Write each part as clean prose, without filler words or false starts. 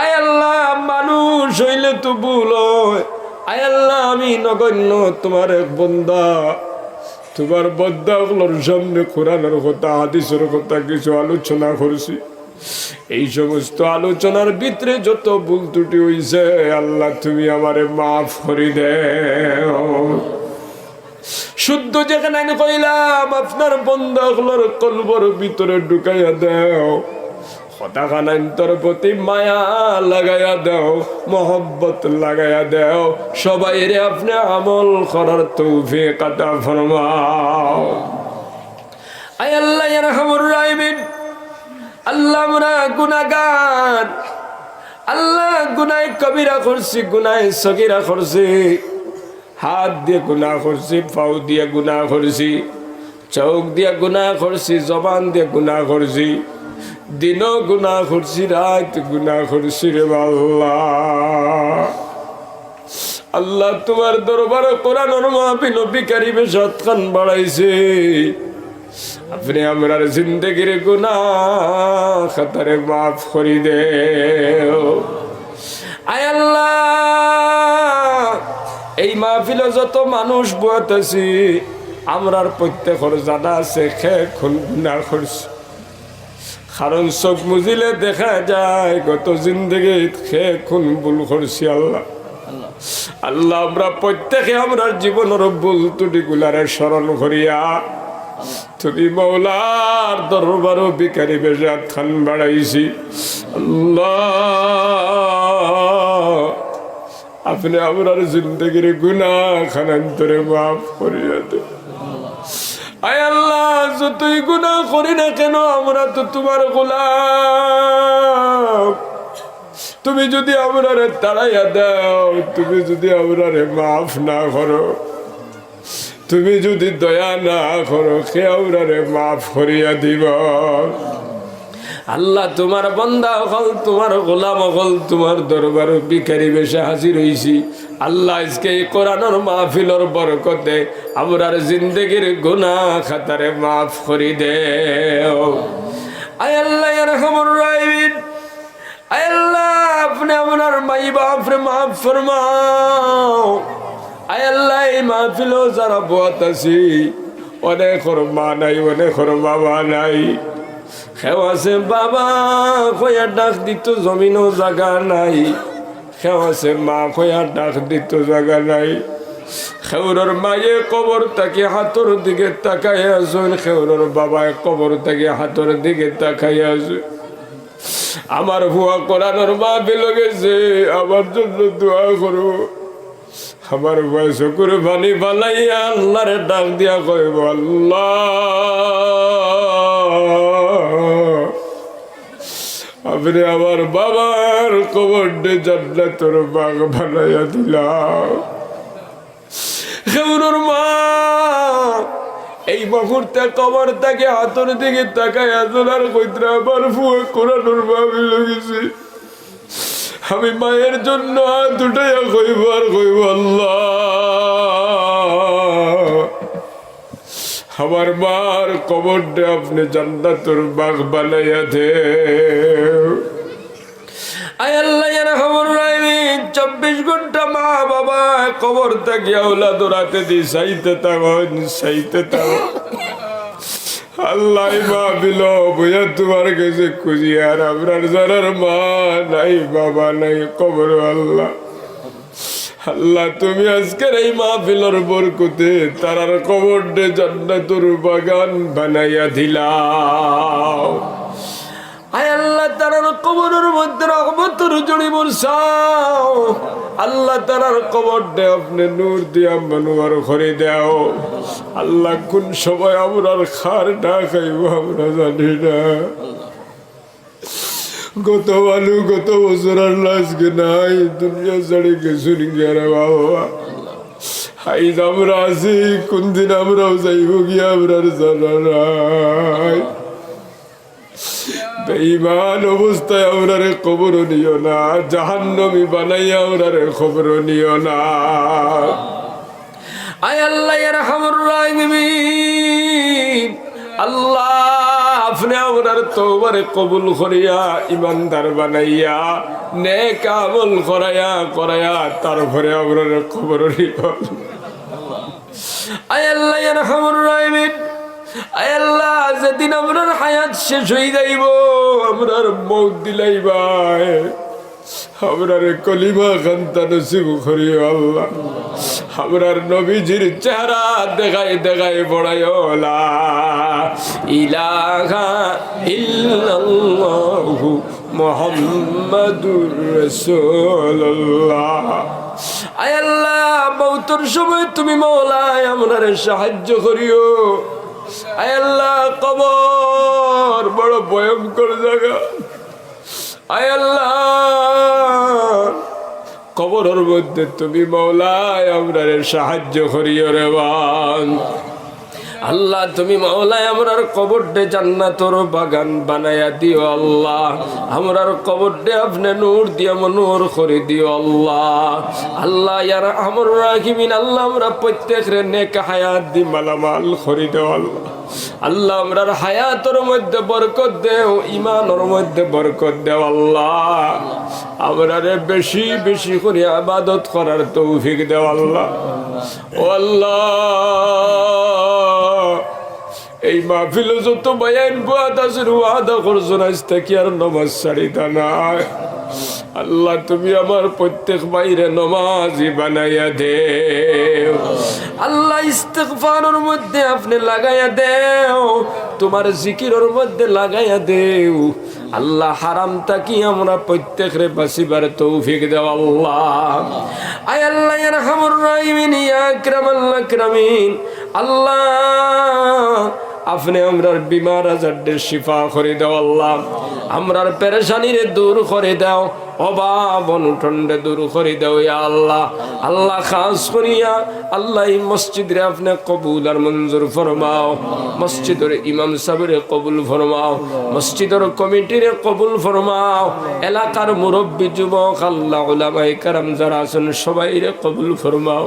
আয় আল্লাহ মানুষ হইলে তো ভুল হয়, আয় আল্লাহ আমি নগণ্য তোমার এক বান্দা, তোমার বান্দাগুলোর সামনে কোরআনের কথা হাদিসের কথা কিছু আলোচনা করছি। এই সমস্ত আলোচনার ভিতরে যত ভুল ত্রুটি হইছে আল্লাহ তুমি আমারে মাফ করে দেও। শুদ্ধ যেখানে আমি কইলাম আপনার বান্দাগুলোর কলবর ভিতরে ঢুকাইয়া দেও, কথাখানান্তর প্রতি মায়া লাগাইয়া দেও, মহব্বত লাগাইয়া দেও, সবাই রে আপনি আমল করার তৌফিক আতা ফরমাও। আয় আল্লাহ ইয়া রাহমার রাহিমিন, আল্লাহ আমরা গুনাহগার, আল্লাহ গুনাহ কবিরা করছি, গুনাহ সগীরা করছি, হাত দিয়ে গুনাহ করছি, পাও দিয়ে গুনাহ করছি, চোখ দিয়ে গুনাহ করছি, জবান দিয়ে গুনাহ করছি, দিনও গুনাহ করছি, রাত গুনাহ করছি রে আল্লাহ। আল্লাহ তোমার দরবারে কোরআনের মাহফিল ভিখারি বেশাত খান বাড়াইছে, আপনি আমরার জিন্দেগির গুনাহ খাতারে মাফ করে দেও। আয় আল্লাহ এই মাহফিলে যত মানুষ বয়াতেছি আমরার প্রত্যেকের জানা আছে খে খুন গুনাহ করছি, কারণ চোখ মুজিলে দেখা যায় গত জিন্দগি খে খুন ভুল করছি। আল্লাহ আল্লাহ আমরা প্রত্যেকে আমরার জীবনের ভুল ত্রুটি গুলারে স্মরণ করিয়া তুমি মৌলার দরবারও ভিখারি বেশাত খান বাড়াইছি। আল্লাহ আপনি আমরার জিন্দগির গুনাহ খানান্তরে মাফ করিয়া দেন। আয় আল্লাহ যতই গুনাহ করি না কেন আমরা তো তোমার গোলাম, তুমি যদি আমরারে তাড়াইয়া দাও, তুমি যদি আমরারে মাফ না করো, তুমি যদি দয়া না করো, কে আমরারে মাফ করিয়া দিব। আল্লাহ তোমার বান্দা হল, তোমার গোলাম হল, তোমার দরবার ভিখারি বেশে হাজির হইছি। আল্লাহ আজকে এই কোরআনের মাহফিলের বরকতে আমরার জিন্দেগির গুনাহ খাতারে মাফ করে দেও। আয় আল্লাহ ইয়া রাহমার রাহিমিন, আয় আল্লাহ আপনি আমার মাই বাপরে মাফ ফরমাও। আয় আল্লাহ এই মাহফিলও যারা বয়াত আছি অনেকের মা নাই, অনেকের বাবা নাই, কেউ আছে বাবা কইয়া ডাক দিত জমিনও জায়গা নাই, কেউ আছে মা কইয়া ডাক দিত জায়গা নাই, খেউরের মায়ে কবর তাকে হাতর দিকে তাকাই আসুন, খেউরের বাবায় কবর তাকে হাতর দিকে তাকাই আসুন। আমার ভুয়া কোরআনের মাহফিল গেছে, আমার জন্য দোয়া করো। আমার বয়স করে বানি বানাইয়া আল্লাহরে ডাক দিয়া কইব, আল্লাহ আপনি আমার বাবার কবর ডে জান্নাতের বাগ বানাইয়া দিলাম। খেউরের মা এই মুহূর্তে কবর থেকে হাতের দিকে তাকায় আজলার কইত্রা আমার ভুয়া কোরআনের মাহফিল গেছে, আমি মায়ের জন্য হাত উঠাইয়া কইব আর কইব, আল্লাহ আমার মার কবরটা আপনি জান্নাতের বাগ বানাইয়া দেও। আয় আল্লাহ ইয়া রাহমার রাহিম 24 ঘন্টা মা বাবা কবর থেকে আওলাদ রাতে দি চাইতে থাকো। আল্লাহ মা বিলো বইয়া তোমার কাছে খুঁজি, আর আপনার যারার মা নাই বাবা নাই কবর, আল্লাহ আল্লাহ তুমি আজকের এই মাহফিলের বরকতে তারার কবরে জান্নাতুর বাগান বানাইয়া দিলাও। আয় আল্লাহ তারার কবরের মধ্যে রহমতের জড়ি বর্ষাও। আল্লাহ তারার কবরটা আপনি নূর দিয়া মানুয়ার করে দাও। আল্লাহ কোন সময় আমরার খার না খাইব আমরা জানি না। গত আলু গত বছর আল্লাহ আজকে নাই, দুনিয়া ছাড়ে গেছু রে বাবা। হাইজ আমরা আছি, কোন দিন আমরাও যাইব গিয়া আমরার জানা নাই। বেঈমান অবস্থায় আমরারে কবর নিও না, জাহান্নামী বানাইয়া আমরারে কবর নিও না। আয় আল্লাহ ইয়া রাহমার রাহিম, আল্লাহ আপনি আমরার তওবারে কবুল করিয়া ইমানদার বানাইয়া নেক আমল করায়া তারপরে আমরার কবরে রিকল আয় আল্লাহ ইয়া আরহামুর রাহিমিন আয় আল্লাহ যেদিন আমরার হায়াত শেষ হয়ে যাইব আমরার মউত দিলাইবা আমরার কলিমা খান্তা নসিব করিও আল্লাহ আমরার নবীজির চেহারা দেখায় পড়াইও লা ইলাহা ইল্লাল্লাহু মুহাম্মাদুর রাসূলুল্লাহ আয় আল্লাহ মওতের সময় তুমি মাওলায় আমরারে সাহায্য করিও আয় আল্লাহ কবর বড় ভয়ঙ্কর জায়গা আয় আল্লাহ কবরের মধ্যে তুমি মাওলায় আমরারে সাহায্য করিও রে বান আল্লাহ তুমি মাওলায় আমরার কবরডে জান্নাতের বাগান বানায়া দিও আল্লাহ আমরার কবরডে আপনি নূর দিয়া নূর করে দিও আল্লাহ আল্লাহ ইয়া আরহামুর রাহিমিন আল্লাহ আমরা প্রত্যেকরে নেক হায়াত দি মালামাল করে দাও আল্লাহ আল্লাহ আমরার হায়াতের মধ্যে বরকত দেও ঈমানের মধ্যে বরকত দেও আল্লাহ আমরারে বেশি বেশি করে ইবাদত করার তৌফিক দেও আল্লাহ ও আল্লাহ এই মাহফিলে যত বয়ান বাদ আছে ওয়াদা করছো না কি আর নামাজ ছাড়িতা না আল্লাহ তুমি আমার প্রত্যেক বাইরে নামাজি বানাইয়া দেও আল্লাহ ইস্তিগফারের মধ্যে আপনি লাগাইয়া দেও তোমার জিকিরের মধ্যে লাগাইয়া দেও আল্লাহ হারাম তাকি আমরা প্রত্যেকরে বাঁচিবার তৌফিক দাও আল্লাহ আয় আল্লাহ ইয়া আরহামুর রাহিমিন ইয়া আকরামাল আকরামিন আল্লাহ আপনি আমরার বিমার আজারদের শিফা করে দাও আল্লাহ আমরার পেরেশানিরে দূর করে দাও অভাব অনটনরে দূর করে দাও ইয়া আল্লাহ আল্লাহ খাস করিয়া আল্লাহ এই মসজিদরে আপনি কবুল আর মঞ্জুর ফরমাও মসজিদের ইমাম সাহেবরে কবুল ফরমাও মসজিদের কমিটিরে কবুল ফরমাও এলাকার মুরব্বী যুবক আল্লাহ উলামায়ে কেরাম যারা আছেন সবাইরে কবুল ফরমাও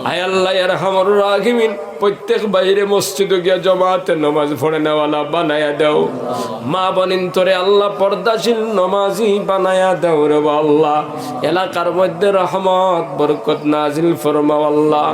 আয় আল্লাহ ইয়া আরহামুর রাহিমিন প্রত্যেক বাইরে মসজিদে গিয়া জমাতে নামাজ পড়ে নেওয়ালা বানায়া দাও মা বোনিন তোরে আল্লাহ পর্দাশীল নামাজি বানায়া দাও রে আল্লাহ এলাকার মধ্যে রহমত বরকত নাজিল ফরমাও আল্লাহ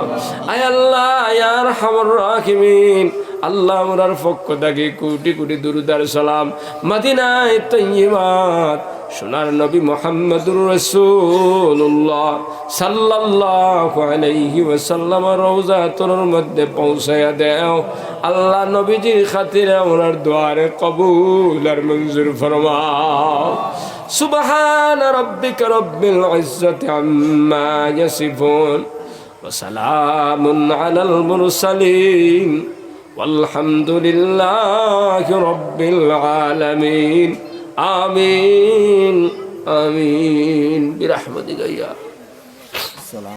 আয় আল্লাহ ইয়া আরহামুর রাহিমিন আল্লাহ আমরার পক্ষ থেকে কোটি কোটি দুরূদ আর সালাম মদিনায়ে তয়্যিবাত সোনার নবী মুহাম্মদুর রাসূলুল্লাহ সাল্লাল্লাহু আলাইহি ওয়াসাল্লাম রওজাতুর মধ্যে পৌঁছায়া দাও আল্লাহ নবীজির খাতিরে আমরার দুয়ারে কবুল আর মঞ্জুর ফরমাও সুবহান রাব্বিকা রাব্বিল ইজ্জাতি আম্মা ইয়াসিফুন ওয়া সালামুন আলাল মুরসালিন والحمد لله رب العالمين آمين آمين برحمتك يا